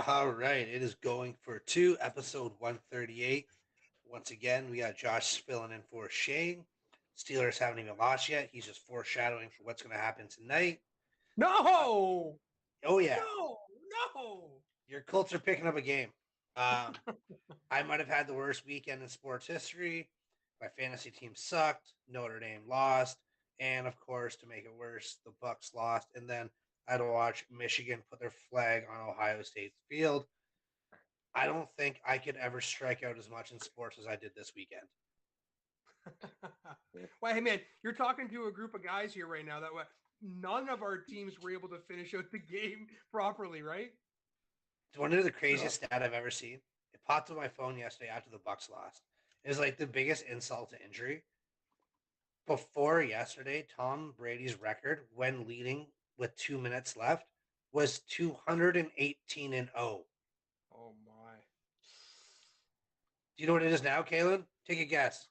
All right, it is going for two, episode 138. Once again, we got Josh filling in for Shane. Steelers haven't even lost yet. He's just foreshadowing for what's going to happen tonight. Uh, No, oh, yeah, no, no. your Colts are picking up a game. Um, I might have had the worst weekend in sports history. My fantasy team sucked. Notre Dame lost. And, of course, to make it worse, the Bucks lost. And then I had to watch Michigan put their flag on Ohio State's field. I don't think I could ever strike out as much in sports as I did this weekend. Well, hey man, you're talking to a group of guys here right now that none of our teams were able to finish out the game properly, right? It's one of the So, craziest stat I've ever seen. It popped on my phone yesterday after the Bucks lost. It was like the biggest insult to injury. Before yesterday, Tom Brady's record when leading with 2 minutes left was 218 and 0. oh my, Do you know what it is now, Kalen? Take a guess.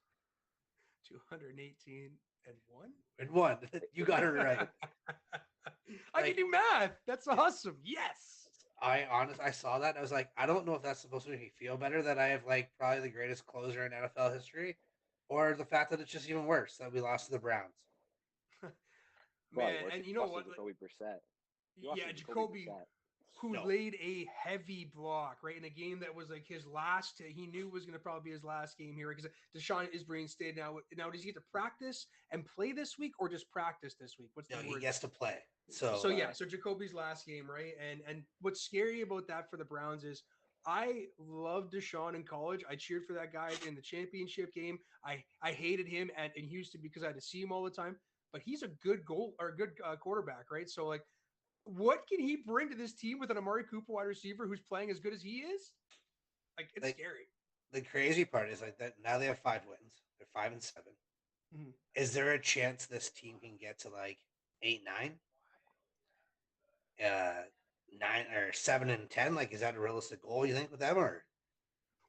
218 and one. And one. You got it right. I can do math. That's awesome. Yes. I saw that and I was like, I don't know if that's supposed to make me feel better that I have like probably the greatest closer in NFL history, or the fact that it's just even worse that we lost to the Browns. Man, and you know what? Jacoby Brissett. Yeah, Jacoby, who No. laid a heavy block, right, in a game that was like his last. He knew was going to probably be his last game here because Deshaun is reinstated now. Now, does he get to practice and play this week, or just practice this week? What's No, the he word? gets to play. So So Jacoby's last game, right? And what's scary about that for the Browns is I loved Deshaun in college. I cheered for that guy in the championship game. I hated him in Houston because I had to see him all the time. But he's a good quarterback, right? So like, what can he bring to this team with an Amari Cooper wide receiver who's playing as good as he is? Like, it's scary. the crazy part is like that now they have 5 wins. They're 5-7. Mhm. Is there a chance this team can get to like 8-9? 9 or 7-10? Like, is that a realistic goal you think with them? Or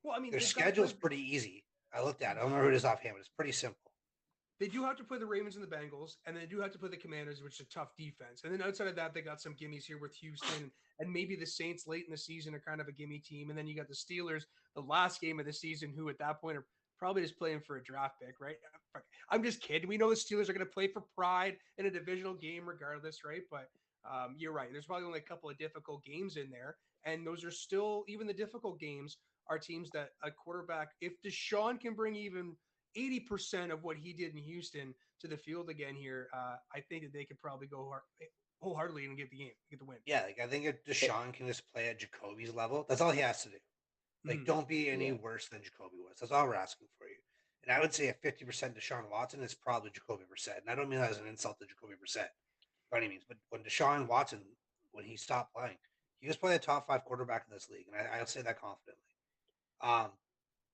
Well, I mean, their they've got to schedule's play. pretty easy. I looked at it. I don't remember who it is offhand, but it's pretty simple. They do have to play the Ravens and the Bengals, and they do have to play the Commanders, which is a tough defense. And then outside of that, they got some gimmies here with Houston, and maybe the Saints late in the season are kind of a gimme team. And then you got the Steelers, the last game of the season, who at that point are probably just playing for a draft pick, right? I'm just kidding. We know the Steelers are going to play for pride in a divisional game regardless, right? But you're right. There's probably only a couple of difficult games in there, and those are still, even the difficult games are teams that a quarterback, if Deshaun can bring even 80% of what he did in Houston to the field again here, I think that they could probably go wholeheartedly and get the game, get the win. Yeah, like I think if Deshaun can just play at Jacoby's level, that's all he has to do. Like, don't be any worse than Jacoby was. That's all we're asking for you. And I would say a 50% Deshaun Watson is probably Jacoby Brissett. And I don't mean that as an insult to Jacoby Brissett by any means. But when Deshaun Watson, when he stopped playing, he was probably a top 5 quarterback in this league. And I'll say that confidently. Um,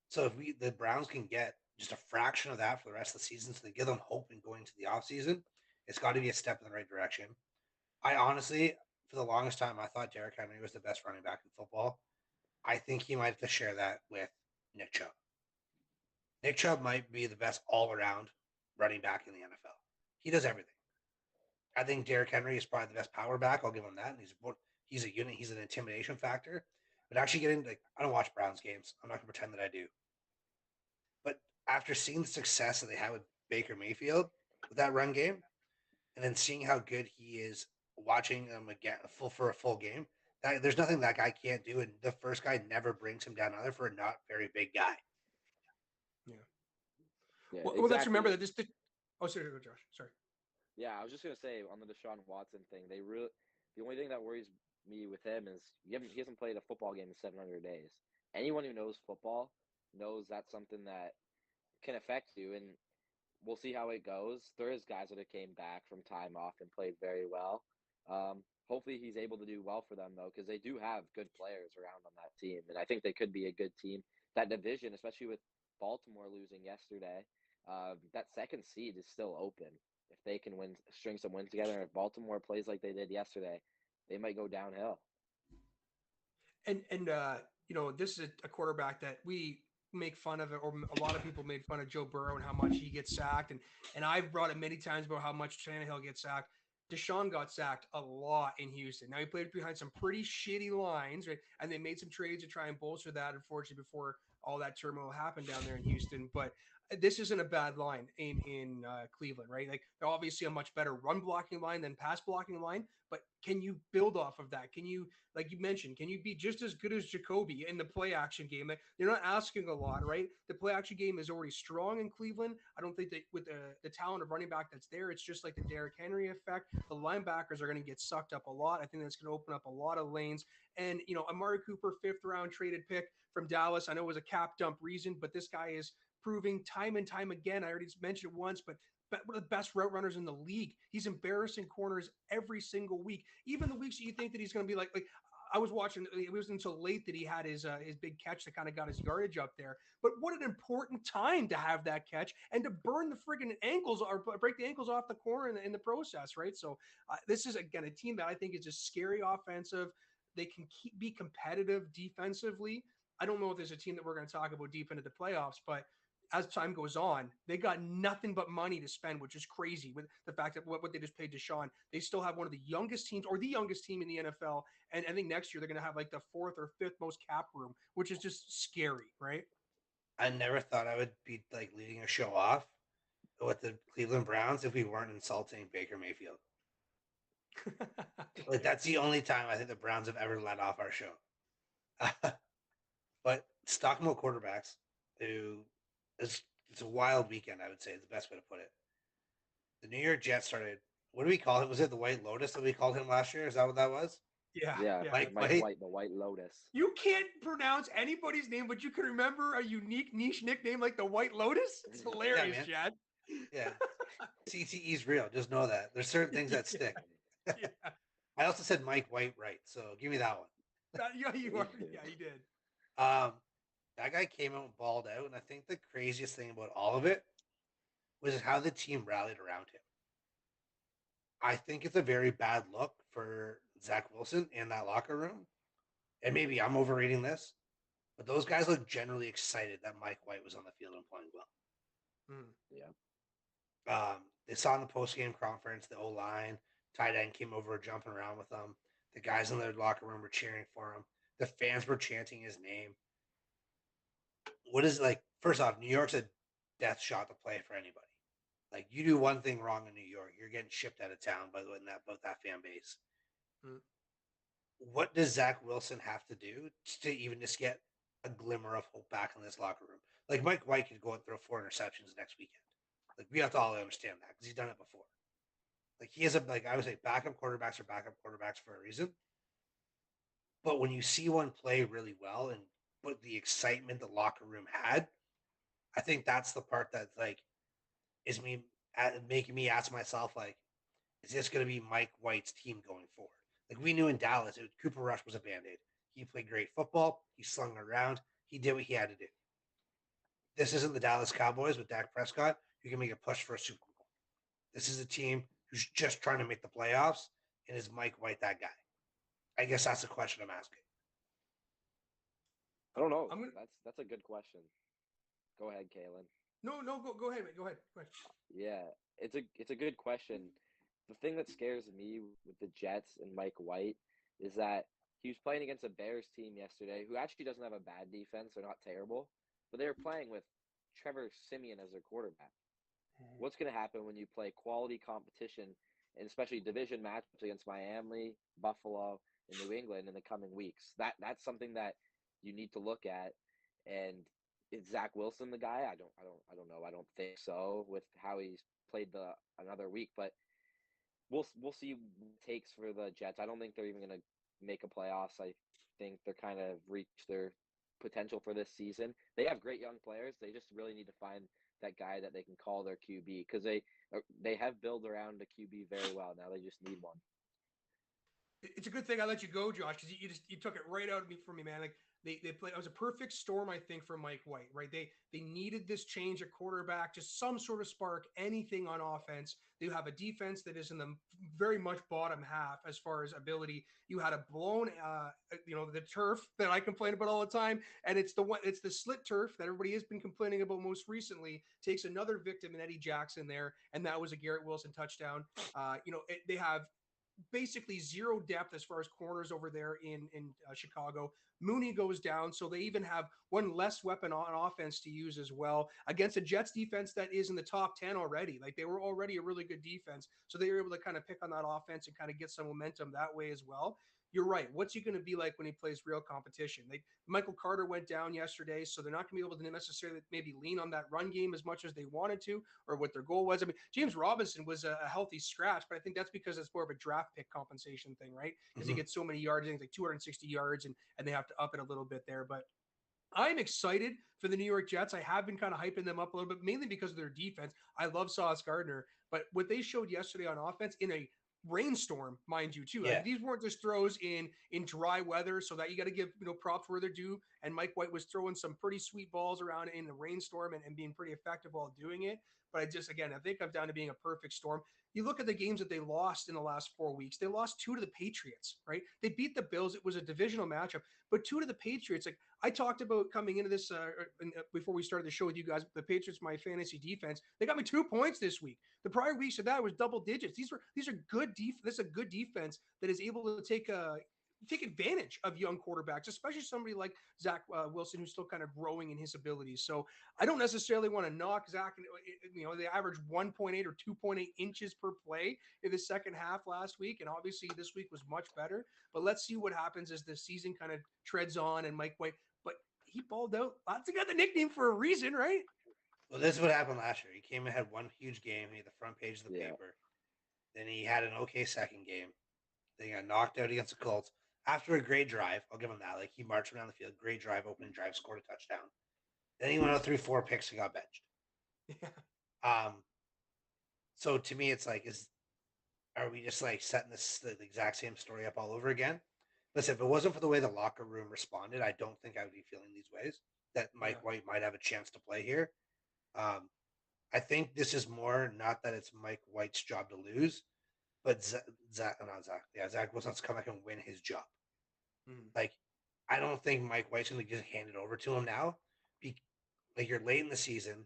so if the Browns can get just a fraction of that for the rest of the season, so they give them hope in going to the offseason, it's got to be a step in the right direction. I honestly, for the longest time, I thought Derrick Henry was the best running back in football. I think he might have to share that with Nick Chubb. Nick Chubb might be the best all-around running back in the NFL. He does everything. I think Derrick Henry is probably the best power back. I'll give him that. And he's a unit. He's an intimidation factor. But actually getting like, I don't watch Browns games. I'm not going to pretend that I do. But after seeing the success that they had with Baker Mayfield with that run game, and then seeing how good he is watching him again for a full game, there's nothing that guy can't do. And the first guy never brings him down either for a not very big guy. Yeah, well, let's remember that oh, sorry, Josh. Sorry. Yeah, I was just gonna say on the Deshaun Watson thing, the only thing that worries me with him is he hasn't played a football game in 700 days. Anyone who knows football knows that's something that can affect you, and we'll see how it goes. There is guys that have came back from time off and played very well. Hopefully he's able to do well for them though, because they do have good players around on that team, and I think they could be a good team. That division, especially with Baltimore losing yesterday, that second seed is still open. If they can string some wins together, and if Baltimore plays like they did yesterday, they might go downhill. And this is a quarterback that we make fun of, or a lot of people made fun of Joe Burrow and how much he gets sacked, and I've brought it many times about how much Tannehill gets sacked. Deshaun got sacked a lot in Houston. Now he played behind some pretty shitty lines, right? And they made some trades to try and bolster that, unfortunately, before all that turmoil happened down there in Houston. But this isn't a bad line in Cleveland, right? Like they're obviously a much better run blocking line than pass blocking line. But can you build off of that? Can you, like you mentioned, can you be just as good as Jacoby in the play action game? Like, you're not asking a lot, right? The play action game is already strong in Cleveland. I don't think that with the talent of running back that's there, it's just like the Derrick Henry effect. The linebackers are going to get sucked up a lot. I think that's going to open up a lot of lanes. And, Amari Cooper, 5th-round traded pick from Dallas. I know it was a cap dump reason, but this guy is proving time and time again. I already mentioned it once, but one of the best route runners in the league. He's embarrassing corners every single week. Even the weeks that you think that he's going to be like I was watching. It wasn't until late that he had his big catch that kind of got his yardage up there. But what an important time to have that catch and to burn the friggin' ankles or break the ankles off the corner in the process, right? So this is again a team that I think is just scary offensive. They can be competitive defensively. I don't know if there's a team that we're going to talk about deep into the playoffs, but as time goes on, they got nothing but money to spend, which is crazy with the fact that what they just paid Deshaun. They still have one of the youngest teams or the youngest team in the NFL. And I think next year they're going to have like the 4th or 5th most cap room, which is just scary, right? I never thought I would be like leading a show off with the Cleveland Browns if we weren't insulting Baker Mayfield. Like that's the only time I think the Browns have ever let off our show. But talking about quarterbacks, who it's a wild weekend, I would say is the best way to put it. The New York Jets started. What do we call it? Was it the White Lotus that we called him last year? Is that what that was? Yeah, Mike White, the White Lotus. You can't pronounce anybody's name, but you can remember a unique niche nickname like the White Lotus. It's hilarious, man. Chad. Yeah, CTE's real. Just know that there's certain things that stick. Yeah. I also said Mike White right, so give me that one. Yeah, you are. Yeah, you did. That guy came out and balled out, and I think the craziest thing about all of it was how the team rallied around him. I think it's a very bad look for Zach Wilson in that locker room, and maybe I'm overrating this, but those guys look generally excited that Mike White was on the field and playing well. Yeah. They saw in the post game conference the O line tight end came over jumping around with them. The guys in the locker room were cheering for him. The fans were chanting his name. What is like? First off, New York's a death shot to play for anybody. Like you do one thing wrong in New York, you're getting shipped out of town by the way that fan base. What does Zach Wilson have to do to even just get a glimmer of hope back in this locker room? Like Mike White could go and throw 4 interceptions next weekend. Like we have to all understand that because he's done it before. Like he is I would say backup quarterbacks are backup quarterbacks for a reason. But when you see one play really well and put the excitement the locker room had, I think that's the part that like is making me ask myself like, is this going to be Mike White's team going forward? Like we knew in Dallas, Cooper Rush was a band-aid. He played great football. He slung around. He did what he had to do. This isn't the Dallas Cowboys with Dak Prescott who can make a push for a Super Bowl. This is a team who's just trying to make the playoffs, and is Mike White that guy? I guess that's the question I'm asking. I don't know. That's a good question. Go ahead, Kalen. No, go ahead, mate. Go ahead. Yeah, it's a good question. The thing that scares me with the Jets and Mike White is that he was playing against a Bears team yesterday who actually doesn't have a bad defense. They're not terrible, but they were playing with Trevor Siemian as their quarterback. What's going to happen when you play quality competition, and especially division matchups against Miami, Buffalo, and New England in the coming weeks? That's something that you need to look at. And is Zach Wilson the guy? I don't know. I don't think so with how he's played another week, but we'll see what it takes for the Jets. I don't think they're even going to make a playoffs. I think they're kind of reached their potential for this season. They have great young players. They just really need to find that guy that they can call their QB because they have built around the QB very well. Now they just need one. It's a good thing I let you go, Josh, because you took it right out of me for me, man. Like they played. It was a perfect storm, I think, for Mike White. Right? They needed this change at quarterback, just some sort of spark, anything on offense. They have a defense that is in the very much bottom half as far as ability. You had a blown, the turf that I complain about all the time, and it's the slit turf that everybody has been complaining about most recently. Takes another victim in Eddie Jackson there, and that was a Garrett Wilson touchdown. They have basically zero depth as far as corners over there in Chicago. Mooney goes down, so they even have one less weapon on offense to use as well against a Jets defense that is in the top 10 already. Like they were already a really good defense, so they were able to kind of pick on that offense and kind of get some momentum that way as well. You're right. What's he going to be like when he plays real competition? Like Michael Carter went down yesterday, so they're not going to be able to necessarily maybe lean on that run game as much as they wanted to, or what their goal was. I mean, James Robinson was a healthy scratch, but I think that's because it's more of a draft pick compensation thing, right? Because he gets so many yards, I think like 260 yards, and they have to up it a little bit there. But I'm excited for the New York Jets. I have been kind of hyping them up a little bit, mainly because of their defense. I love Sauce Gardner, but what they showed yesterday on offense in a rainstorm, mind you, too. Yeah. Like these weren't just throws in dry weather, so that you got to give props where they're due. And Mike White was throwing some pretty sweet balls around in the rainstorm and being pretty effective while doing it. But I think I'm down to being a perfect storm. You look at the games that they lost in the last 4 weeks. They lost 2 to the Patriots, right? They beat the Bills. It was a divisional matchup, but 2 to the Patriots. Like I talked about coming into this before we started the show with you guys. The Patriots, my fantasy defense, they got me 2 points this week. The prior weeks of that was double digits. These are good This is a good defense that is able to take advantage of young quarterbacks, especially somebody like Zach Wilson, who's still kind of growing in his abilities. So I don't necessarily want to knock Zach. They averaged 1.8 or 2.8 inches per play in the second half last week, and obviously this week was much better. But let's see what happens as the season kind of treads on. And Mike White, but he balled out. Lots of got the nickname for a reason, right? Well, this is what happened last year. He came and had one huge game. He had the front page of the paper. Then he had an okay second game. Then he got knocked out against the Colts after a great drive. I'll give him that. Like he marched around the field, great drive, opening drive, scored a touchdown. Then he went out 3-4 picks and got benched. Yeah. So to me, it's like, are we just like setting the exact same story up all over again? Listen, if it wasn't for the way the locker room responded, I don't think I would be feeling these ways. That Mike White might have a chance to play here. I think this is more not that it's Mike White's job to lose, but Zach Wilson's come back and win his job. Like, I don't think Mike White's going to just hand it over to him now. Like, you're late in the season.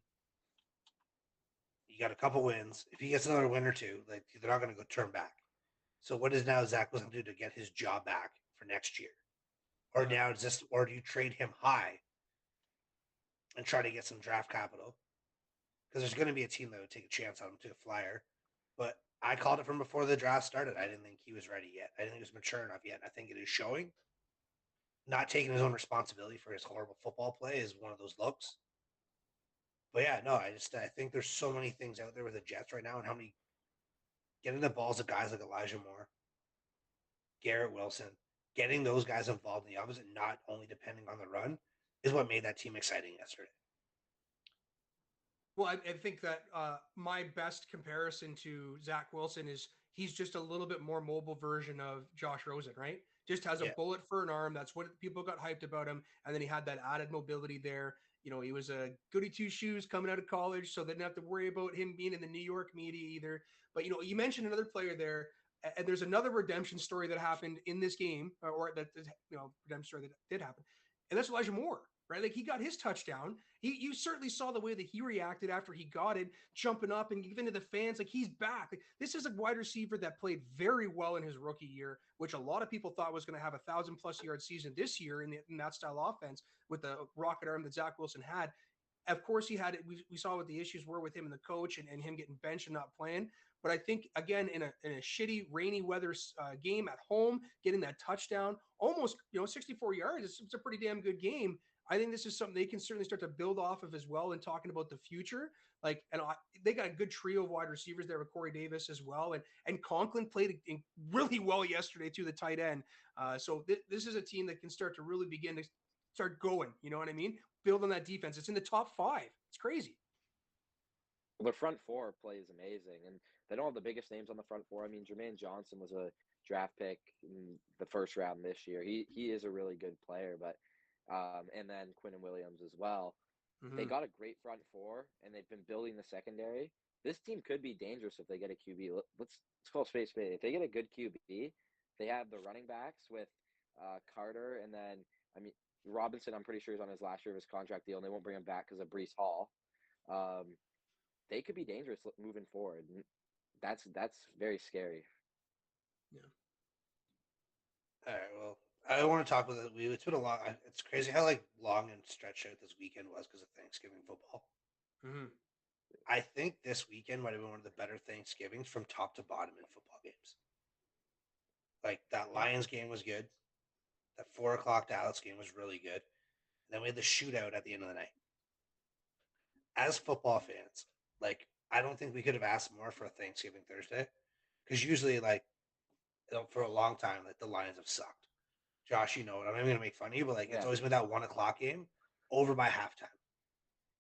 You got a couple wins. If he gets another win or two, like they're not going to go turn back. So what does now Zach Wilson do to get his job back for next year? Or now or do you trade him high and try to get some draft capital? Because there's going to be a team that would take a chance on him, take a flyer. But I called it from before the draft started. I didn't think he was ready yet. I didn't think he was mature enough yet. I think it is showing. Not taking his own responsibility for his horrible football play is one of those looks. But yeah, no, I think there's so many things out there with the Jets right now, and how many getting the balls of guys like Elijah Moore, Garrett Wilson, getting those guys involved in the offense and not only depending on the run is what made that team exciting yesterday. Well, I think that my best comparison to Zach Wilson is he's just a little bit more mobile version of Josh Rosen, right? Just has a bullet for an arm. That's what people got hyped about him. And then he had that added mobility there. He was a goody two shoes coming out of college, so they didn't have to worry about him being in the New York media either. But, you mentioned another player there, and there's another redemption story that happened in this game, or that, redemption story that did happen. And that's Elijah Moore, right? Like he got his touchdown. You certainly saw the way that he reacted after he got it, jumping up and giving to the fans like he's back. Like, this is a wide receiver that played very well in his rookie year, which a lot of people thought was going to have 1,000+ yard season this year in that style offense with the rocket arm that Zach Wilson had. Of course, he had it. We saw what the issues were with him and the coach and him getting benched and not playing. But I think, again, in a shitty, rainy weather game at home, getting that touchdown, almost 64 yards, it's a pretty damn good game. I think this is something they can certainly start to build off of as well. And talking about the future, they got a good trio of wide receivers there with Corey Davis as well, and Conklin played really well yesterday too, the tight end. So this is a team that can start to really begin to start going. You know what I mean? Build on that defense. It's in the top 5. It's crazy. Well, their front four plays amazing, and they don't have the biggest names on the front four. I mean, Jermaine Johnson was a draft pick in the first round this year. He is a really good player, but and then Quinn Williams as well. They got a great front four, and they've been building the secondary. This team could be dangerous if they get a QB. Let's call space spade. If they get a good QB, they have the running backs with Carter, and then I mean Robinson. I'm pretty sure is on his last year of his contract deal, and they won't bring him back because of Brees Hall. They could be dangerous moving forward. That's very scary. Yeah. All right. Well, I want to talk with it. It's been a long. It's crazy how like long and stretched out this weekend was because of Thanksgiving football. I think this weekend might have been one of the better Thanksgivings from top to bottom in football games. Like that Lions game was good. That 4 o'clock Dallas game was really good. And then we had the shootout at the end of the night. As football fans, like I don't think we could have asked more for a Thanksgiving Thursday, because usually, like for a long time, like the Lions have sucked. Josh, you know it. I'm not even gonna make fun of you, but like it's always been that 1 o'clock game over by halftime.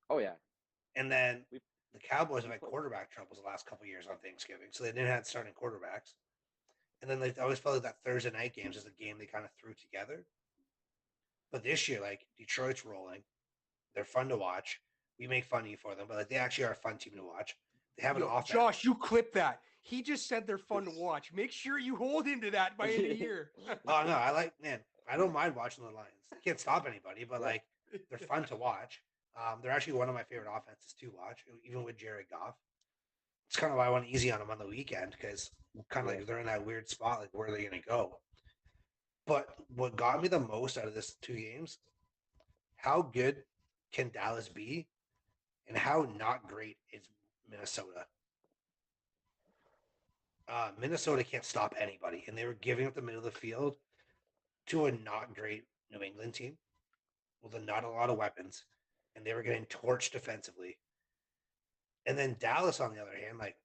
Oh yeah. And then the Cowboys have had quarterback troubles the last couple of years on Thanksgiving, so they didn't have starting quarterbacks. And then like I always felt like that Thursday night games is a game they kind of threw together. But this year, like Detroit's rolling, they're fun to watch. We make fun of you for them, but like they actually are a fun team to watch. They have an offense. Josh, you clip that. He just said they're fun to watch. Make sure you hold him to that by end of the year. Oh no, I don't mind watching the Lions. They can't stop anybody, but like they're fun to watch. They're actually one of my favorite offenses to watch, even with Jared Goff. It's kind of why I went easy on them on the weekend, because kind of like they're in that weird spot, like where are they going to go? But what got me the most out of this 2 games, how good can Dallas be, and how not great is Minnesota? Minnesota can't stop anybody, and they were giving up the middle of the field to a not great New England team with not a lot of weapons, and they were getting torched defensively. And then Dallas, on the other hand, like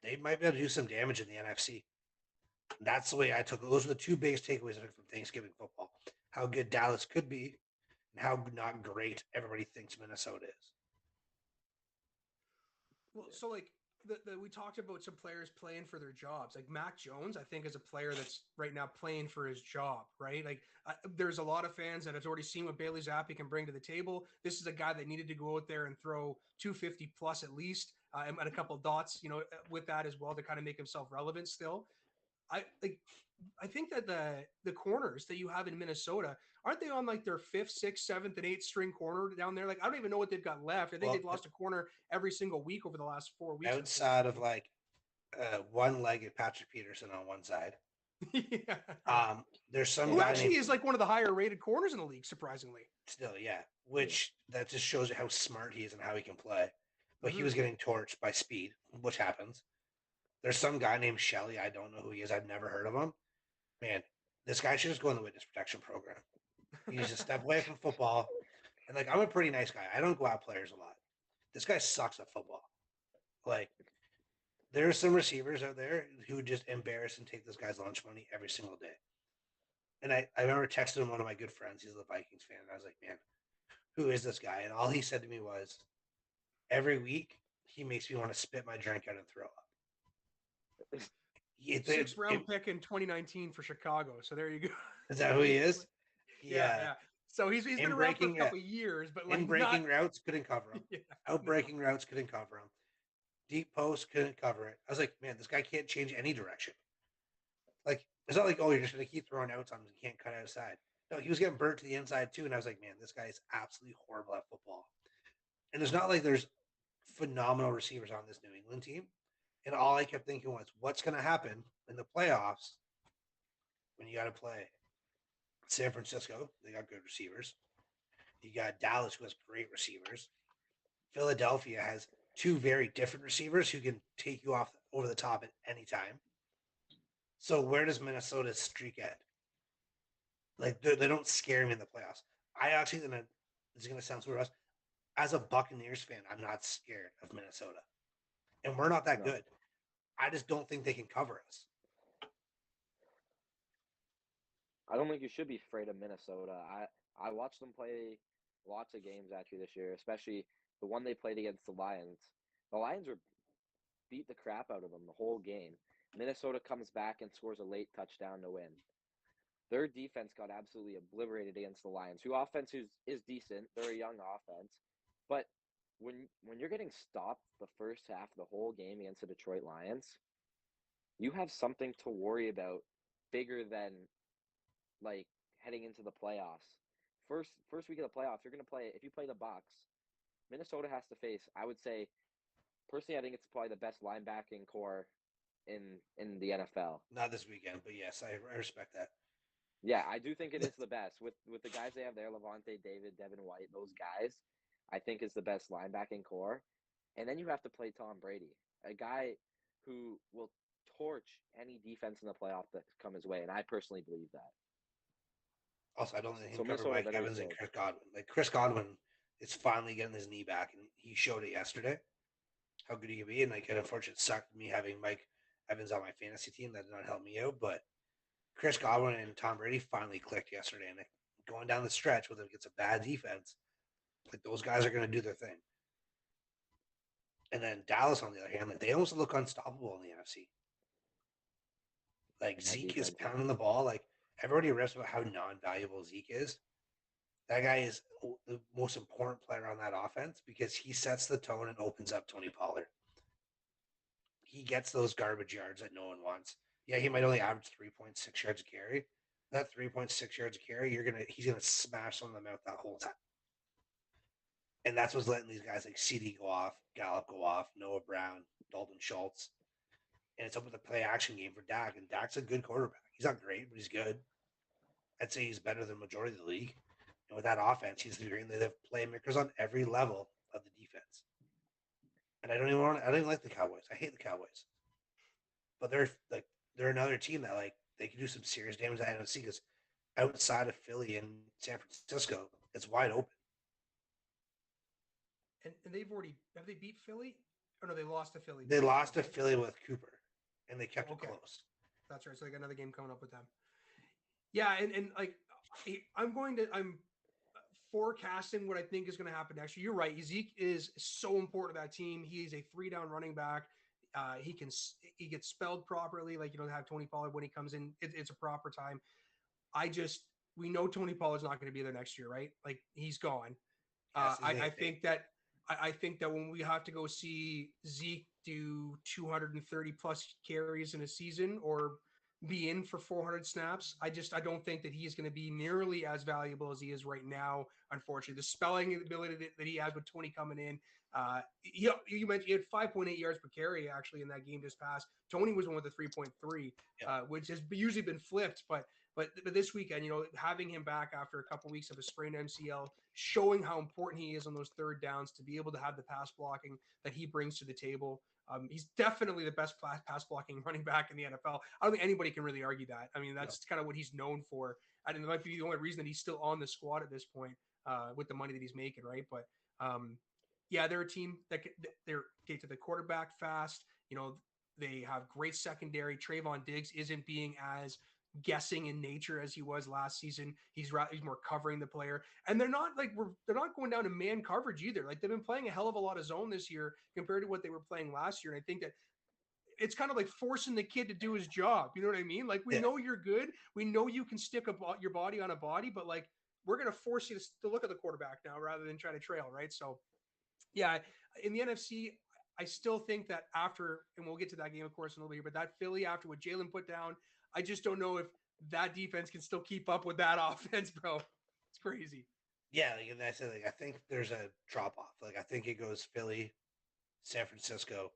they might be able to do some damage in the NFC. That's the way I took it. Those are the two biggest takeaways from Thanksgiving football: how good Dallas could be, and how not great everybody thinks Minnesota is. Well, so like we talked about some players playing for their jobs. Like Mac Jones, I think is a player that's right now playing for his job, right? Like there's a lot of fans that have already seen what Bailey Zappi can bring to the table. This is a guy that needed to go out there and throw 250 plus at least, and a couple of dots, with that as well to kind of make himself relevant still. I think that the corners that you have in Minnesota, aren't they on like their 5th, 6th, 7th, and 8th string corner down there? Like I don't even know what they've got left. I think they've lost a corner every single week over the last 4 weeks. Outside of like one-legged Patrick Peterson on one side. Yeah. There's some who actually is like one of the higher rated corners in the league, surprisingly. Still, yeah. Which that just shows you how smart he is and how he can play. But he was getting torched by speed, which happens. There's some guy named Shelley. I don't know who he is. I've never heard of him. Man, this guy should just go in the witness protection program. He needs to step away from football. And like, I'm a pretty nice guy. I don't go out players a lot. This guy sucks at football. Like, there are some receivers out there who would just embarrass and take this guy's lunch money every single day. And I remember texting one of my good friends. He's a Vikings fan. And I was like, man, who is this guy? And all he said to me was, every week, he makes me want to spit my drink out and throw up. 6th round pick in 2019 for Chicago. So there you go. Is that who he is? Yeah. So he's been around for a couple of years, but like breaking routes couldn't cover him. Out breaking routes couldn't cover him. Deep post couldn't cover it. I was like, man, this guy can't change any direction. Like, it's not like, oh, you're just gonna keep throwing outs on him. He can't cut outside. No, he was getting burnt to the inside too. And I was like, man, this guy is absolutely horrible at football. And it's not like there's phenomenal receivers on this New England team. And all I kept thinking was, what's going to happen in the playoffs when you got to play San Francisco? They got good receivers. You got Dallas, who has great receivers. Philadelphia has two very different receivers who can take you off over the top at any time. So where does Minnesota's streak at? Like, they don't scare me in the playoffs. I actually, this is going to sound so rough. As a Buccaneers fan, I'm not scared of Minnesota. And we're not that good. I just don't think they can cover us. I don't think you should be afraid of Minnesota. I watched them play lots of games actually this year, especially the one they played against the Lions. The Lions beat the crap out of them the whole game. Minnesota comes back and scores a late touchdown to win. Their defense got absolutely obliterated against the Lions, who offense is decent. They're a young offense, but when you're getting stopped the first half of the whole game against the Detroit Lions, you have something to worry about bigger than like heading into the playoffs. First week of the playoffs, you're gonna play. If you play the Bucks, Minnesota has to face. I would say personally, I think it's probably the best linebacking core in the NFL. Not this weekend, but yes, I respect that. Yeah, I do think it is the best with the guys they have there, Levante David, Devin White, those guys. I think is the best linebacking core, and then you have to play Tom Brady, a guy who will torch any defense in the playoff that come his way, and I personally believe that. Also, I don't think he So can cover Minnesota Mike better Evans and field. Chris Godwin. Like Chris Godwin is finally getting his knee back, and he showed it yesterday how good he can be. And like, it unfortunately sucked me having Mike Evans on my fantasy team. That did not help me out. But Chris Godwin and Tom Brady finally clicked yesterday, and going down the stretch, whether it gets a bad defense, like those guys are going to do their thing. And then Dallas, on the other hand, like they almost look unstoppable in the NFC. Like Zeke is pounding the ball. Like everybody rips about how non-valuable Zeke is. That guy is the most important player on that offense because he sets the tone and opens up Tony Pollard. He gets those garbage yards that no one wants. Yeah, he might only average 3.6 yards a carry. That 3.6 yards a carry, he's gonna smash someone in the mouth that whole time. And that's what's letting these guys like CD go off, Gallup go off, Noah Brown, Dalton Schultz. And it's up with the play action game for Dak. And Dak's a good quarterback. He's not great, but he's good. I'd say he's better than the majority of the league. And with that offense, he's great. They have playmakers on every level of the defense. And I don't even like the Cowboys. I hate the Cowboys. But they're another team that like they can do some serious damage to the NFC because outside of Philly and San Francisco, it's wide open. And have they beat Philly? Or no, they lost to Philly. They lost to Philly with Cooper, and they kept it close. That's right. So they got another game coming up with them. Yeah, and like I'm forecasting what I think is going to happen next year. You're right. Zeke is so important to that team. He is a 3-down running back. He gets spelled properly. Like, have Tony Pollard when he comes in. It's a proper time. We know Tony Pollard's not going to be there next year, right? Like he's gone. Yes, I think that when we have to go see Zeke do 230 plus carries in a season or be in for 400 snaps, I don't think that he's going to be nearly as valuable as he is right now. Unfortunately, the spelling ability that he has with Tony coming in, you mentioned he had 5.8 yards per carry actually in that game just past. Tony was one with the 3.3, which has usually been flipped, but this weekend, having him back after a couple of weeks of a sprained MCL, showing how important he is on those third downs to be able to have the pass blocking that he brings to the table. He's definitely the best pass blocking running back in the NFL. I don't think anybody can really argue that. I mean, that's kind of what he's known for. And it might be the only reason that he's still on the squad at this point with the money that he's making, right? But they're a team that they're get to the quarterback fast. They have great secondary. Trayvon Diggs isn't being as guessing in nature as he was last season. He's more covering the player, and they're not going down to man coverage either. Like they've been playing a hell of a lot of zone this year compared to what they were playing last year. And I think that it's kind of like forcing the kid to do his job. You know what I mean? Like we know you're good. We know you can stick your body on a body, but like we're going to force you to look at the quarterback now rather than try to trail. Right. So yeah, in the NFC, I still think that after, and we'll get to that game, of course, in a little bit, but that Philly after what Jalen put down, I just don't know if that defense can still keep up with that offense, bro. It's crazy. Yeah, and I said, I think there's a drop off. Like I think it goes Philly, San Francisco.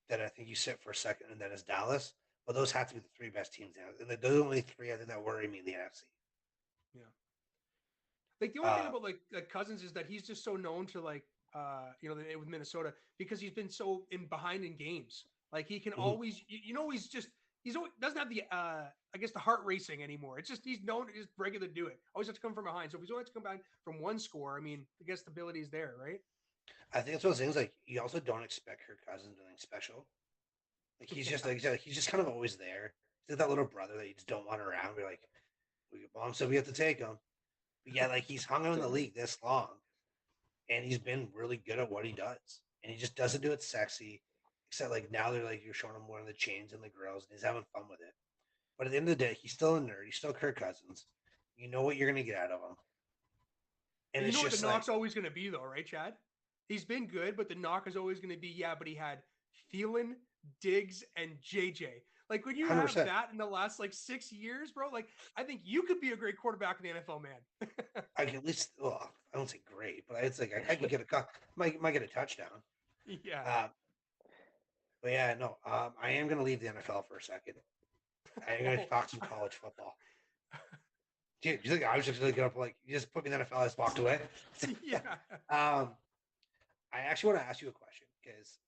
Then I think you sit for a second, and then it's Dallas. But those have to be the three best teams now, and those are only three I think that worry me in the NFC. Yeah. Like the only thing about like Cousins is that he's just so known to like with Minnesota because he's been so behind in games. Like he can always, he doesn't have the the heart racing anymore. It's just he's known to just regular do it. Always have to come from behind. So if he's always to come back from one score, I mean, I guess the ability is there, right? I think it's one of those things like you also don't expect Kirk Cousins to do anything special. Like he's just he's just kind of always there. He's like that little brother that you just don't want around. We're like, Mom said we have to take him. But yeah, like he's hung out in the league this long, and he's been really good at what he does. and he just doesn't do it sexy. Except like now they're like you're showing him one of the chains and the grills, and he's having fun with it. But at the end of the day, he's still a nerd. He's still Kirk Cousins. You know what you're gonna get out of him, and But you it's know what the just like knock's always going to be, though, right, Chad? He's been good, but the knock is always going to be, yeah, but he had Thielen, Diggs, and JJ. Like when you have 100%. that in the last like 6 years, bro, like I think you could be a great quarterback in the NFL, man. I can at least, well, I don't say great, but it's like I can get might get a touchdown. Yeah. But yeah, no, I am gonna leave the NFL for a second. I'm gonna talk some college football. Dude, you think I was just gonna get up like you just put me in the NFL, I just walked away. Yeah. I actually want to ask you a question because,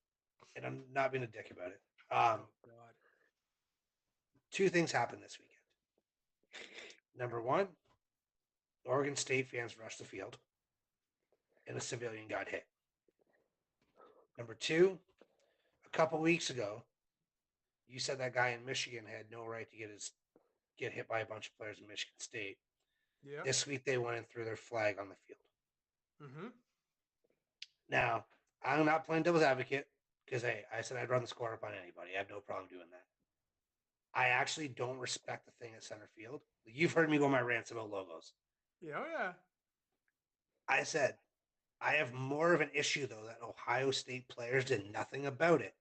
and I'm not being a dick about it. Oh God. Two things happened this weekend. Number one, Oregon State fans rushed the field, and a civilian got hit. Number two, a couple weeks ago, you said that guy in Michigan had no right to get hit by a bunch of players in Michigan State. Yeah. This week they went and threw their flag on the field. Mm-hmm. Now, I'm not playing devil's advocate because hey, I said I'd run the score up on anybody. I have no problem doing that. I actually don't respect the thing at center field. You've heard me go on my rants about logos. Yeah. Oh, yeah. I said I have more of an issue though that Ohio State players did nothing about it.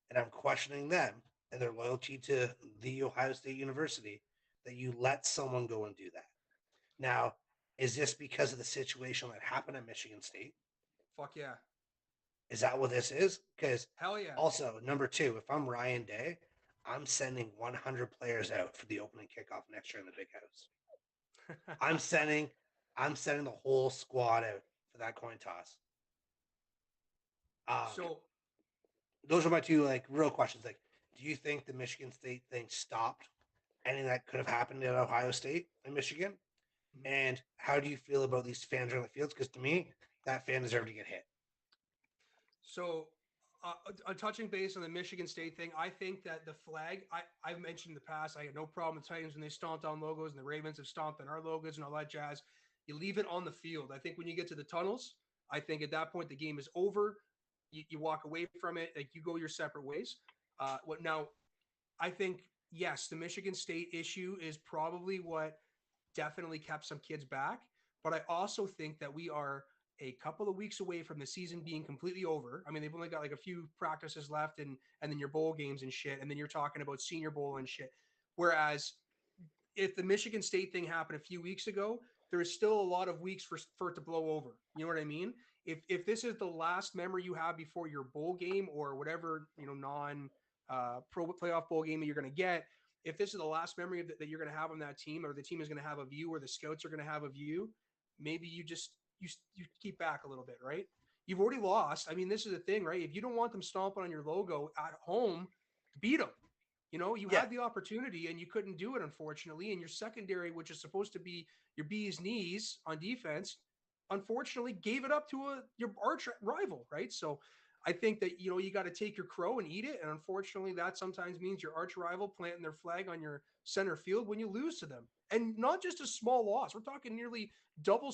And I'm questioning them and their loyalty to the Ohio State University that you let someone go and do that. Now, is this because of the situation that happened at Michigan State? Fuck yeah. Is that what this is? Because Hell yeah. also, number two, if I'm Ryan Day, I'm sending 100 players out for the opening kickoff next year in the Big House. I'm sending the whole squad out for that coin toss. So those are my two like real questions. Like, do you think the Michigan State thing stopped anything that could have happened at Ohio State and Michigan? And how do you feel about these fans on the fields? Because to me, that fan deserved to get hit. So, touching base on the Michigan State thing, I think that the flag, I've mentioned in the past, I had no problem with Titans when they stomped on logos, and the Ravens have stomped on our logos and all that jazz. You leave it on the field. I think when you get to the tunnels, I think at that point the game is over. You walk away from it, like you go your separate ways. What now? I think yes, the Michigan State issue is probably what definitely kept some kids back. But I also think that we are a couple of weeks away from the season being completely over. I mean, they've only got like a few practices left and then your bowl games and shit. And then you're talking about Senior Bowl and shit. Whereas if the Michigan State thing happened a few weeks ago, there is still a lot of weeks for it to blow over. You know what I mean? If this is the last memory you have before your bowl game or whatever, non pro playoff bowl game that you're going to get, if this is the last memory that you're going to have on that team, or the team is going to have of you, or the scouts are going to have of you, maybe you keep back a little bit, right? You've already lost. I mean, this is the thing, right? If you don't want them stomping on your logo at home, beat them. You had the opportunity and you couldn't do it, unfortunately. And your secondary, which is supposed to be your bee's knees on defense, unfortunately gave it up to your arch rival, right? So I think that, you got to take your crow and eat it. And unfortunately, that sometimes means your arch rival planting their flag on your center field when you lose to them. And not just a small loss. We're talking nearly double